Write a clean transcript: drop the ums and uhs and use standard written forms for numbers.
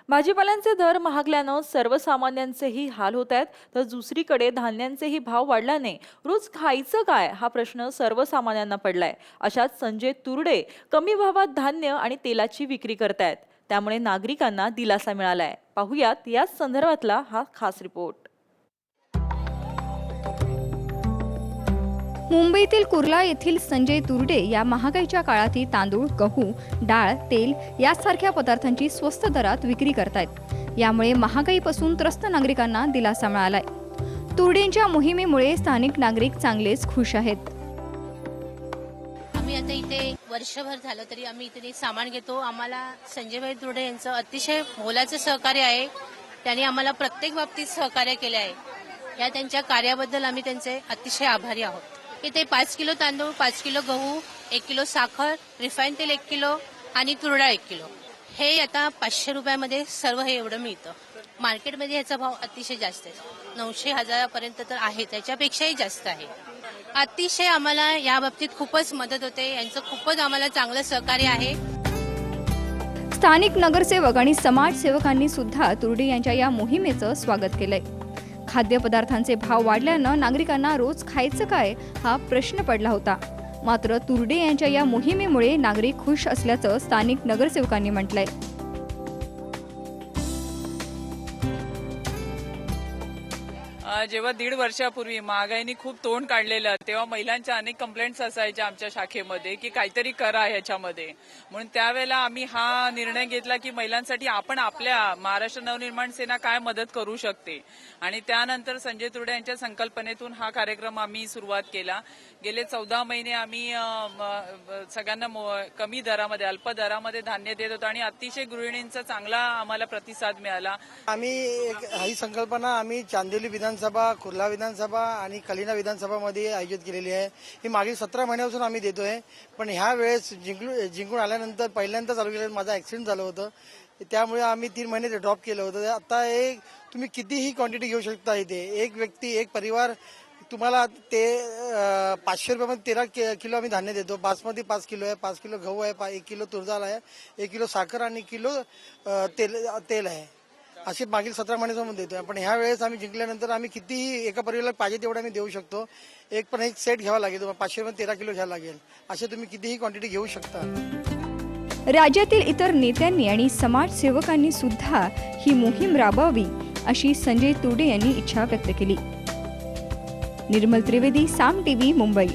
भाजीपाल्यांचे दर महागल्यानं सर्वसामान्यांचेही हाल होत आहेत, तर दुसरीकडे धान्यांचेही भाव वाढल्याने रोज खायचं काय हा प्रश्न सर्वसामान्यांना पडलाय. अशात संजय तुरडे कमी भावात धान्य आणि तेलाची विक्री करतायत, त्यामुळे नागरिकांना दिलासा मिळालाय. पाहुयात याच संदर्भातला हा खास रिपोर्ट. मुंबईतील कुर्ला येथील संजय तुरडे या महागाईच्या काळातही तांदूळ, गहू, डाळ, तेल यासारख्या पदार्थांची स्वस्त दरात विक्री करतायत. यामुळे महागाईपासून त्रस्त नागरिकांना दिलासा मिळालाय. तुरडेंच्या मोहिमेमुळे स्थानिक नागरिक चांगलेच खुश आहेत. आम्ही आता इथे वर्षभर झालं तरी आम्ही इथे सामान घेतो. आम्हाला संजयभाई तुरडे यांचं अतिशय मोलाचं सहकार्य आहे. त्यांनी आम्हाला प्रत्येक बाबतीत सहकार्य केले आहे. या त्यांच्या कार्याबद्दल आम्ही त्यांचे अतिशय आभारी आहोत. इथे 5 किलो तांदूळ, 5 किलो गहू, 1 किलो साखर, रिफाईन तेल 1 किलो आणि तुरडा 1 किलो हे आता 500 रुपयामध्ये सर्व हे एवढं मिळतं. मार्केटमध्ये याचा भाव अतिशय जास्त आहे. 900-1000 पर्यंत तर आहे, त्याच्यापेक्षाही जास्त आहे. अतिशय आम्हाला या बाबतीत खूपच मदत होते. यांचं खूपच आम्हाला चांगलं सहकार्य आहे. स्थानिक नगरसेवक आणि समाजसेवकांनी सुद्धा तुरडे यांच्या या मोहिमेचं स्वागत केलंय. खाद्यपदार्थांचे भाव वाढल्यानं नागरिकांना रोज खायचं काय हा प्रश्न पडला होता. मात्र तुरडे यांच्या या मोहिमेमुळे नागरिक खुश असल्याचं स्थानिक नगरसेवकांनी म्हटलंय. जेव्हा 1.5 वर्षापूर्वी महागाईने खूप तोंड काढलेलं, तेव्हा महिलांच्या अनेक कंप्लेंट्स असायच्या आमच्या शाखेमध्ये की काहीतरी करा ह्याच्यामध्ये. म्हणून त्यावेळेला आम्ही हा निर्णय घेतला की महिलांसाठी आपण आपल्या महाराष्ट्र नवनिर्माण सेना काय मदत करू शकते. आणि त्यानंतर संजय तुरडे यांच्या संकल्पनेतून हा कार्यक्रम आम्ही सुरुवात केला. गेले 14 महिने आम्ही सगळ्यांना कमी दरामध्ये, अल्प दरामध्ये धान्य देत होतो आणि अतिशय गृहिणींचा चांगला आम्हाला प्रतिसाद मिळाला. आम्ही ही संकल्पना आम्ही चांदिवली विधानसभा, कुर्ला विधानसभा आणि कलिना विधानसभामध्ये आयोजित केलेली आहे. ही मागील 17 महिन्यापासून आम्ही देतोय. पण ह्या वेळेस जिंकून आल्यानंतर पहिल्यांदा चालू केलं. माझं ऍक्सिडेंट झालं होतं, त्यामुळे आम्ही 3 महिने ते ड्रॉप केलं होतं. आता तुम्ही कितीही क्वांटिटी घेऊ शकता. इथे एक व्यक्ती, एक परिवार तुम्हाला ते 500 रुपयामध्ये 13 किलो आम्ही धान्य देतो. बासमती 5 किलो आहे, 5 किलो गहू आहे, 1 किलो तूर डाळ आहे, 1 किलो साखर आणि किलो तेल आहे. असे मागील 17 महिन्यापासून देतोय. पण ह्या वेळेस आम्ही जिंकल्यानंतर आम्ही कितीही एका परिवाराला पाहिजे तेवढं आम्ही देऊ शकतो. एक सेट घ्यावा लागेल, तुम्हाला 500 रुपये 13 किलो घ्यायला लागेल. असे तुम्ही कितीही क्वांटिटी घेऊ शकता. राज्यातील इतर नेत्यांनी आणि समाजसेवकांनी सुद्धा ही मोहीम राबवावी अशी संजय तुरडे यांनी इच्छा व्यक्त केली. निर्मल त्रिवेदी, साम टीव्ही, मुंबई.